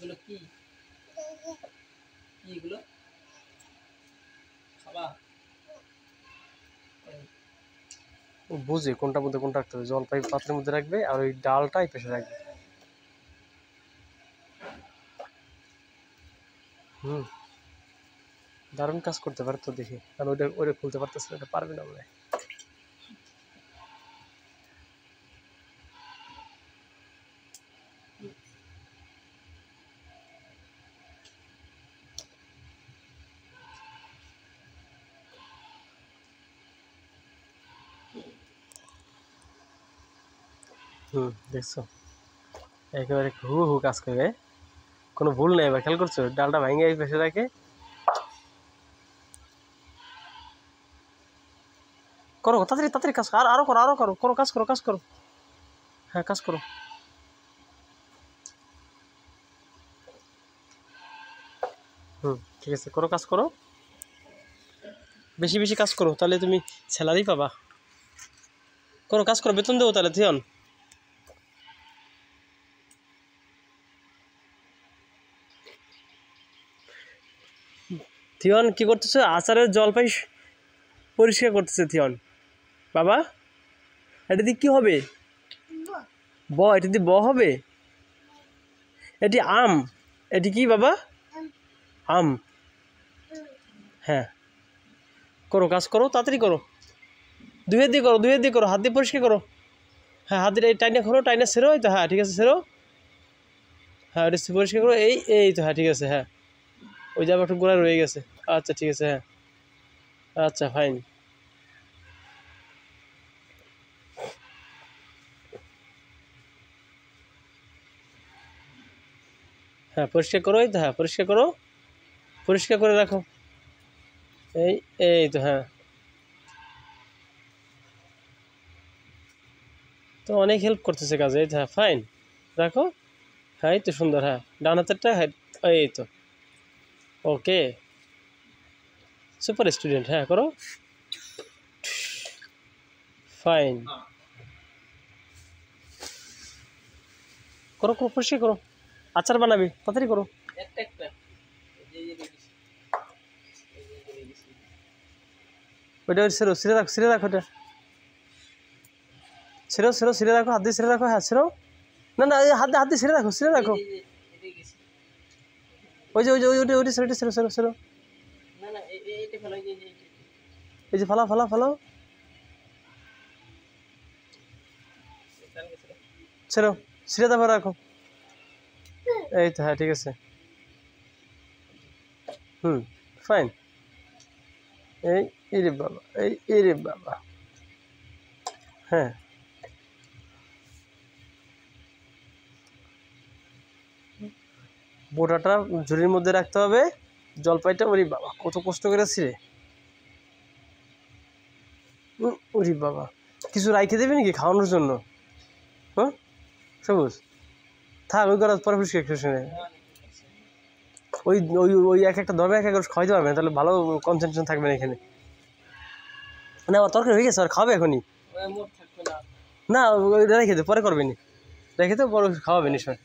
এগুলো কি কি এগুলো খাবা বুঝে কোনটার মধ্যে কোনটা রাখতে হবে। জলপাই পাত্রের মধ্যে রাখবে আর ওই ডালটা এই পাশে রাখবে। দারুণ কাজ করতে পারে তো দেখি। আর ওইটা ওইটা খুলতে পারতেছে না, এটা পারবে না বলে। দেখছো একেবারে হু হু কাজ করে, কোনো ভুল নেই। এবার খেয়াল করছো ডালটা ভেঙে এই পাশে রাখে। করো তাড়াতাড়ি তাড়াতাড়ি কাজ, আর আরো করো, আরো করো, করো কাজ করো, কাজ করো। হ্যাঁ কাজ করো। ঠিক আছে, করো কাজ করো, বেশি বেশি কাজ করো, তাহলে তুমি স্যালারি পাবা। করো কাজ করো, বেতন দেবো তাহলে। থিয়ন থিয়ন কি করতেছে? আচারের জলপাই পরিষ্কার করতেছে থিয়ন। বাবা এটা দিয়ে কি হবে? এটা দিয়ে হবে। এটি আম। এটি কি বাবা? আম। হ্যাঁ করো কাজ করো, তাড়াতাড়ি করো। দুই হাত দিয়ে করো, দুই হাত দিয়ে করো, হাত দিয়ে পরিষ্কার করো। হ্যাঁ হাত দিয়ে টাইনে করো, টাইনে সেরো। এই তো হ্যাঁ ঠিক আছে, সেরো। হ্যাঁ ওটা পরিষ্কার করো। এই এই তো হ্যাঁ ঠিক আছে। হ্যাঁ ওই জায়গা একটু গোড়া রয়ে গেছে। আচ্ছা ঠিক আছে। হ্যাঁ আচ্ছা ফাইন। হ্যাঁ পরিষ্কার করো। এই তো হ্যাঁ পরিষ্কার করো, পরিষ্কার করে রাখো। এই এই তো হ্যাঁ, তো অনেক হেল্প করতেছে কাজে। এই তো হ্যাঁ ফাইন, রাখো। হ্যাঁ এই তো সুন্দর। হ্যাঁ ডান হাতেরটা। হ্যাঁ এই তো ওকে, সুপার স্টুডেন্ট। হ্যাঁ করো ফাইন। করো করো, পরিষ্কার করো। আচার বানাবি, তাড়াতাড়ি করো। একটা একটা ওইটা সেরো, ছিঁড়ে রাখো, ছিঁড়ে রাখো। ওটা ছিঁড়ো ছিঁড়ো, ছিঁড়ে রাখো, হাত দিয়ে ছিঁড়ে রাখো। হ্যাঁ ছিঁড়ো। না না হাত দিয়ে, হাত দিয়ে ছিঁড়ে রাখো, ছিঁড়ে রাখো। ওই যে ওই যে ওইটা ওইটা ছিঁড়ে ছিঁড়ো ছিঁড়ো ছিঁড়ো। না না এইটা ফেলো, এই যে ফালাও ফালাও ফালাও, ছিঁড়ো, ছিঁড়ে তারপর রাখো। এই তো হ্যাঁ ঠিক আছে। ফাইন। এই এরে বাবা, এই এরে বাবা। হ্যাঁ বোটাটা ঝুড়ির মধ্যে রাখতে হবে। জলপাইটা ওরে বাবা কত কষ্ট করে ছিঁড়ে। ওরে বাবা কিছু রাইখে দেবে নাকি খাওয়ানোর জন্য? হ্যাঁ সবুজ থাক, ওই করা পরে পরিষ্কার শুনে। ওই ওই ওই এক একটা ধর্মে এক এক খাওয়াইতে পারবে না, তাহলে ভালো কনসেন্ট্রেশন থাকবে না এখানে। না তরকারি হয়ে গেছে, আর খাবে এখনই না। ওই রেখে দে, পরে করবে নি, রেখে তো পরে খাওয়াবে নিশ্চয়।